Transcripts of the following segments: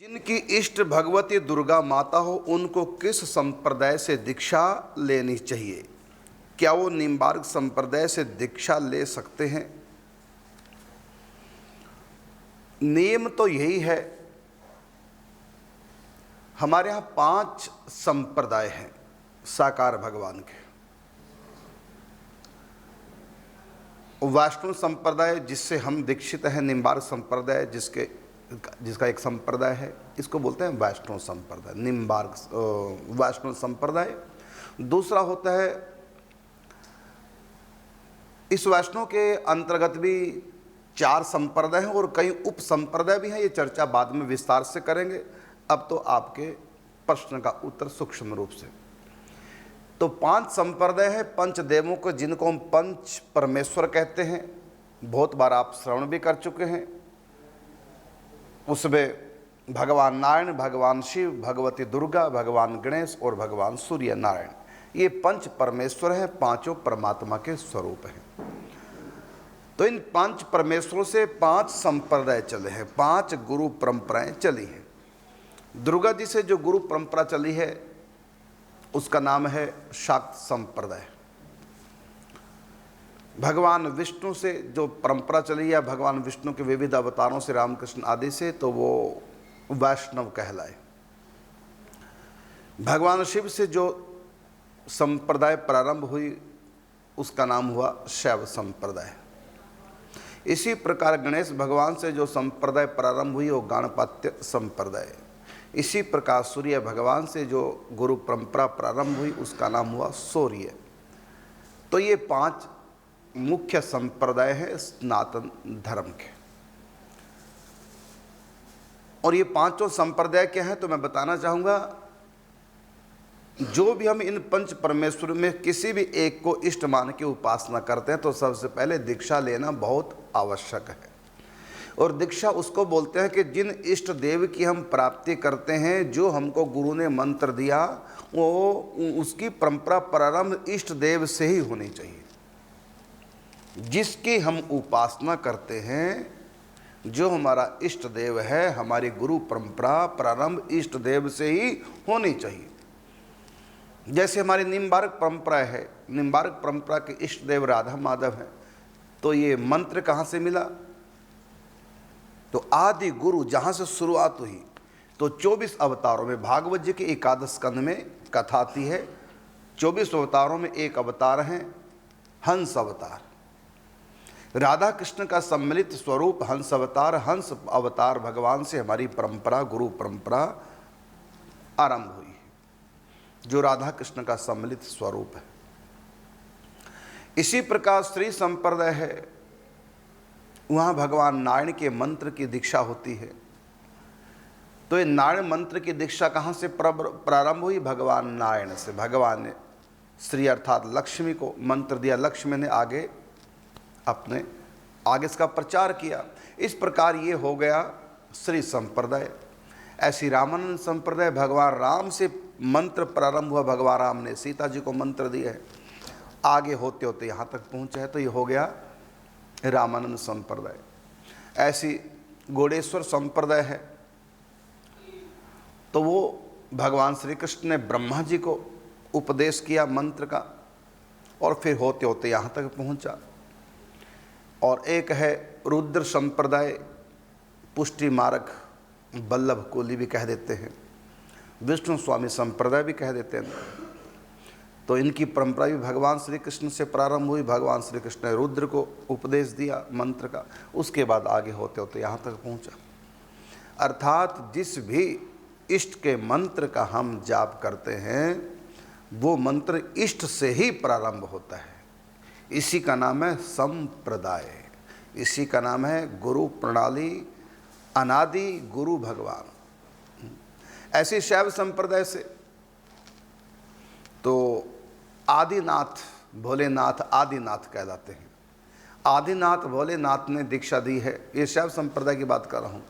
जिनकी इष्ट भगवती दुर्गा माता हो उनको किस संप्रदाय से दीक्षा लेनी चाहिए? क्या वो निम्बार्क संप्रदाय से दीक्षा ले सकते हैं? नियम तो यही है। हमारे यहाँ 5 संप्रदाय हैं साकार भगवान के। वैष्णव संप्रदाय जिससे हम दीक्षित हैं, निम्बार्क संप्रदाय जिसका एक संप्रदाय है, इसको बोलते हैं वैष्णव संप्रदाय, निम्बार्क वैष्णव संप्रदाय। दूसरा होता है, इस वैष्णव के अंतर्गत भी 4 संप्रदाय हैं और कई उप संप्रदाय भी हैं। ये चर्चा बाद में विस्तार से करेंगे। अब तो आपके प्रश्न का उत्तर सूक्ष्म रूप से। तो 5 संप्रदाय है पंचदेवों को, जिनको हम पंच परमेश्वर कहते हैं। बहुत बार आप श्रवण भी कर चुके हैं। उसमें भगवान नारायण, भगवान शिव, भगवती दुर्गा, भगवान गणेश और भगवान सूर्य नारायण, ये पंच परमेश्वर हैं, पांचों परमात्मा के स्वरूप हैं। तो इन 5 परमेश्वरों से 5 संप्रदाय चले हैं, 5 गुरु परंपराएं चली हैं। दुर्गा जी से जो गुरु परंपरा चली है उसका नाम है शाक्त संप्रदाय। भगवान विष्णु से जो परंपरा चली है, भगवान विष्णु के विविध अवतारों से, रामकृष्ण आदि से, तो वो वैष्णव कहलाए। भगवान शिव से जो संप्रदाय प्रारंभ हुई उसका नाम हुआ शैव संप्रदाय। इसी प्रकार गणेश भगवान से जो संप्रदाय प्रारंभ हुई वो गणपत्य संप्रदाय। इसी प्रकार सूर्य भगवान से जो गुरु परंपरा प्रारंभ हुई उसका नाम हुआ सूर्य। तो ये 5 मुख्य संप्रदाय है सनातन धर्म के। और ये 5 संप्रदाय क्या है तो मैं बताना चाहूँगा। जो भी हम इन पंच परमेश्वर में किसी भी एक को इष्ट मान के उपासना करते हैं तो सबसे पहले दीक्षा लेना बहुत आवश्यक है। और दीक्षा उसको बोलते हैं कि जिन इष्ट देव की हम प्राप्ति करते हैं, जो हमको गुरु ने मंत्र दिया, वो उसकी परंपरा प्रारंभ इष्ट देव से ही होनी चाहिए। जिसकी हम उपासना करते हैं, जो हमारा इष्ट देव है, हमारी गुरु परंपरा प्रारंभ इष्ट देव से ही होनी चाहिए। जैसे हमारी निम्बार्क परंपरा है, निम्बार्क परंपरा के इष्ट देव राधा माधव हैं। तो ये मंत्र कहाँ से मिला? तो आदि गुरु जहाँ से शुरुआत हुई, तो 24 अवतारों में, भागवत जी के 11 स्कंद में कथा आती है। 24 अवतारों में एक अवतार हैं हंस अवतार। राधा कृष्ण का सम्मिलित स्वरूप हंस अवतार। हंस अवतार भगवान से हमारी परंपरा, गुरु परंपरा आरंभ हुई है, जो राधा कृष्ण का सम्मिलित स्वरूप है। इसी प्रकार श्री संप्रदाय है, वहाँ भगवान नारायण के मंत्र की दीक्षा होती है। तो ये नारायण मंत्र की दीक्षा कहाँ से प्रारंभ हुई? भगवान नारायण से। भगवान ने श्री अर्थात लक्ष्मी को मंत्र दिया, लक्ष्मी ने आगे इसका प्रचार किया। इस प्रकार ये हो गया श्री संप्रदाय। ऐसी रामानंद संप्रदाय, भगवान राम से मंत्र प्रारंभ हुआ, भगवान राम ने सीता जी को मंत्र दिया है, आगे होते होते यहाँ तक पहुँचा है, तो ये हो गया रामानंद संप्रदाय। ऐसी गौड़ेश्वर संप्रदाय है, तो वो भगवान श्री कृष्ण ने ब्रह्मा जी को उपदेश किया मंत्र का, और फिर होते होते यहाँ तक पहुँचा। और एक है रुद्र संप्रदाय, पुष्टि मार्ग, बल्लभ कोली भी कह देते हैं, विष्णु स्वामी संप्रदाय भी कह देते हैं। तो इनकी परंपरा भी भगवान श्री कृष्ण से प्रारंभ हुई। भगवान श्री कृष्ण ने रुद्र को उपदेश दिया मंत्र का, उसके बाद आगे होते होते यहाँ तक पहुँचा। अर्थात जिस भी इष्ट के मंत्र का हम जाप करते हैं, वो मंत्र इष्ट से ही प्रारंभ होता है। इसी का नाम है संप्रदाय, इसी का नाम है गुरु प्रणाली, अनादि गुरु भगवान। ऐसी शैव संप्रदाय से तो आदिनाथ भोलेनाथ आदिनाथ कहलाते हैं। आदिनाथ भोलेनाथ ने दीक्षा दी है। ये शैव संप्रदाय की बात कर रहा हूँ,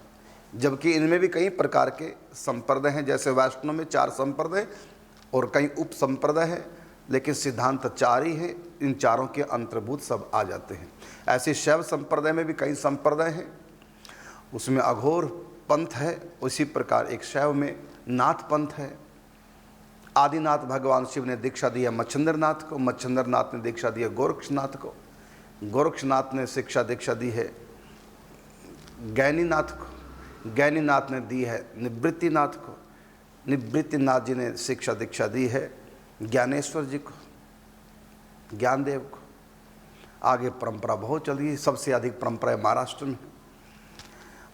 जबकि इनमें भी कई प्रकार के संप्रदाय हैं। जैसे वैष्णव में 4 संप्रदाय और कई उप संप्रदाय है, लेकिन सिद्धांत 4 ही है। इन चारों के अंतर्भूत सब आ जाते हैं। ऐसे शैव संप्रदाय में भी कई संप्रदाय हैं। उसमें अघोर पंथ है, उसी प्रकार एक शैव में नाथ पंथ है। आदिनाथ भगवान शिव ने दीक्षा दी है मच्छिंद्रनाथ को, मच्छिंद्रनाथ ने दीक्षा दी है गोरक्षनाथ को, गोरक्षनाथ ने शिक्षा दीक्षा दी है ज्ञानीनाथ को, ज्ञानीनाथ ने दी है निवृत्तिनाथ को, निवृत्तिनाथ जी ने शिक्षा दीक्षा दी है ज्ञानेश्वर जी को, ज्ञानदेव को। आगे परंपरा बहुत चली है, सबसे अधिक परंपरा महाराष्ट्र में,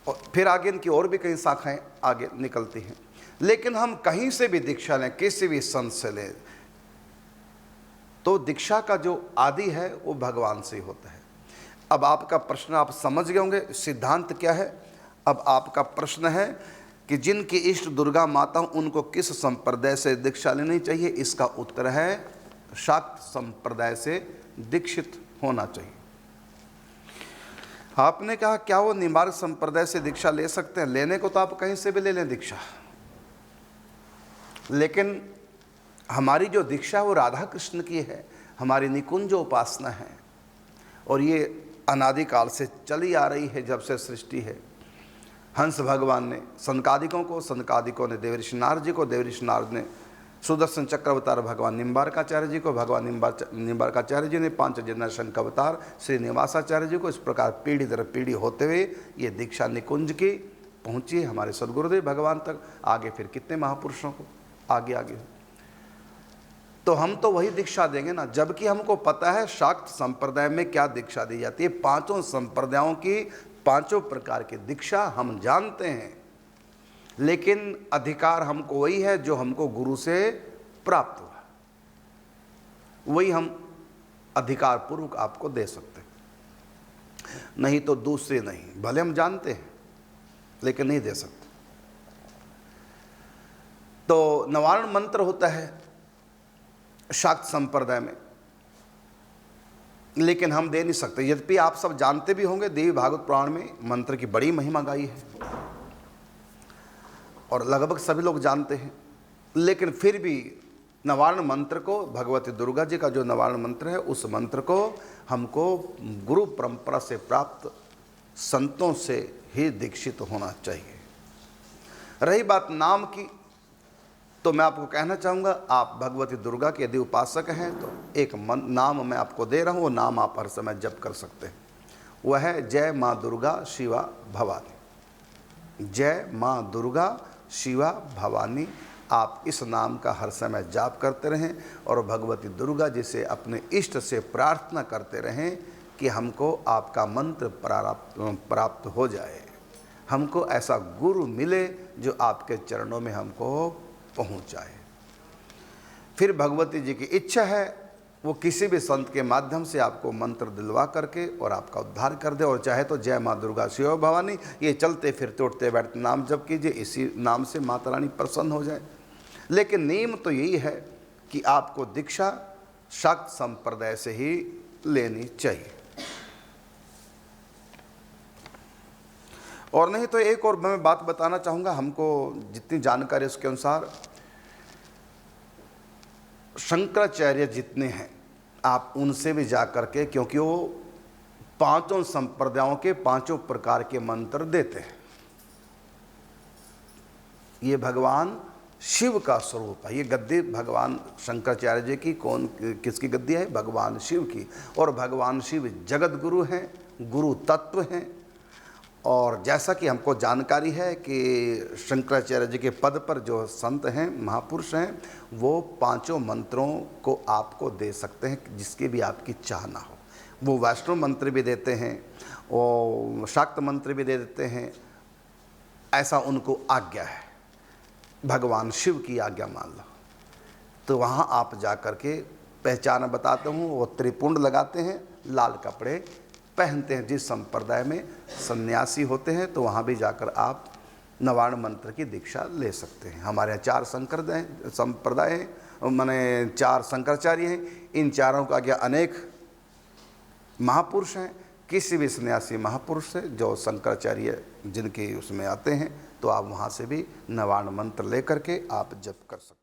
और फिर आगे इनकी और भी कई शाखाएं आगे निकलती हैं। लेकिन हम कहीं से भी दीक्षा लें, किसी भी संत से लें, तो दीक्षा का जो आदि है वो भगवान से ही होता है। अब आपका प्रश्न आप समझ गए होंगे सिद्धांत क्या है। अब आपका प्रश्न है कि जिनकी इष्ट दुर्गा माता उनको किस संप्रदाय से दीक्षा लेनी चाहिए। इसका उत्तर है शाक्त संप्रदाय से दीक्षित होना चाहिए। आपने कहा क्या वो निम्बार्क संप्रदाय से दीक्षा ले सकते हैं? लेने को तो आप कहीं से भी ले लें दीक्षा, लेकिन हमारी जो दीक्षा है वो राधा कृष्ण की है, हमारी निकुंज उपासना है, और ये अनादिकाल से चली आ रही है। जब से सृष्टि है, हंस भगवान ने सनकादिकों को, सनकादिकों ने देवऋषि नारद जी को, देवऋषि नारद ने सुदर्शन चक्र अवतार भगवान निम्बार्काचार्य जी को, भगवान निम्बार्काचार्य जी ने पांचजन्य शंख अवतार श्रीनिवासाचार्य जी को। इस प्रकार पीढ़ी दर पीढ़ी होते हुए ये दीक्षा निकुंज की पहुँची हमारे सदगुरुदेव भगवान तक। आगे फिर कितने महापुरुषों को आगे आगे, तो हम तो वही दीक्षा देंगे ना, जबकि हमको पता है शाक्त संप्रदाय में क्या दीक्षा दी जाती है। पांचों संप्रदायों की पांचों प्रकार की दीक्षा हम जानते हैं, लेकिन अधिकार हमको वही है जो हमको गुरु से प्राप्त हुआ, वही हम अधिकार पूर्वक आपको दे सकते हैं, नहीं तो दूसरे नहीं। भले हम जानते हैं लेकिन नहीं दे सकते। तो नवारण मंत्र होता है शाक्त संप्रदाय में, लेकिन हम दे नहीं सकते। यद्यपि आप सब जानते भी होंगे, देवी भागवत पुराण में मंत्र की बड़ी महिमा गाई है और लगभग सभी लोग जानते हैं, लेकिन फिर भी नवारण मंत्र को, भगवती दुर्गा जी का जो नवारण मंत्र है, उस मंत्र को हमको गुरु परंपरा से प्राप्त संतों से ही दीक्षित होना चाहिए। रही बात नाम की, तो मैं आपको कहना चाहूँगा, आप भगवती दुर्गा के यदि उपासक हैं तो एक नाम मैं आपको दे रहा हूँ, वो नाम आप हर समय जप कर सकते हैं। वह है जय माँ दुर्गा शिवा भवानी। जय माँ दुर्गा शिवा भवानी। आप इस नाम का हर समय जाप करते रहें और भगवती दुर्गा जी से अपने इष्ट से प्रार्थना करते रहें कि हमको आपका मंत्र प्राप्त हो जाए, हमको ऐसा गुरु मिले जो आपके चरणों में हमको पहुँचाए। फिर भगवती जी की इच्छा है वो किसी भी संत के माध्यम से आपको मंत्र दिलवा करके और आपका उद्धार कर दे। और चाहे तो जय माँ दुर्गा शिव भवानी ये चलते फिरते उठते बैठते नाम जप कीजिए, इसी नाम से माता रानी प्रसन्न हो जाए। लेकिन नियम तो यही है कि आपको दीक्षा शाक्त संप्रदाय से ही लेनी चाहिए, और नहीं तो एक और मैं बात बताना चाहूँगा। हमको जितनी जानकारी उसके अनुसार शंकराचार्य जितने हैं आप उनसे भी जा कर के, क्योंकि वो पांचों संप्रदायों के पांचों प्रकार के मंत्र देते हैं। ये भगवान शिव का स्वरूप है। ये गद्दी भगवान शंकराचार्य जी की किसकी गद्दी है? भगवान शिव की। और भगवान शिव जगत गुरु हैं, गुरु तत्व हैं। और जैसा कि हमको जानकारी है कि शंकराचार्य जी के पद पर जो संत हैं, महापुरुष हैं, वो पांचों मंत्रों को आपको दे सकते हैं जिसकी भी आपकी चाह ना हो। वो वैष्णव मंत्र भी देते हैं, वो शाक्त मंत्र भी दे देते हैं, ऐसा उनको आज्ञा है। भगवान शिव की आज्ञा मान लो। तो वहाँ आप जा कर के पहचान बताते हूँ, वो त्रिपुंड लगाते हैं, लाल कपड़े पहनते हैं। जिस संप्रदाय में सन्यासी होते हैं तो वहाँ भी जाकर आप नवारण मंत्र की दीक्षा ले सकते हैं। हमारे यहाँ 4 संप्रदाय हैं, माने 4 शंकराचार्य हैं। इन चारों का आगे अनेक महापुरुष हैं। किसी भी सन्यासी महापुरुष से जो शंकराचार्य जिनके उसमें आते हैं, तो आप वहाँ से भी नवारण मंत्र ले करके आप जप कर सकते हैं।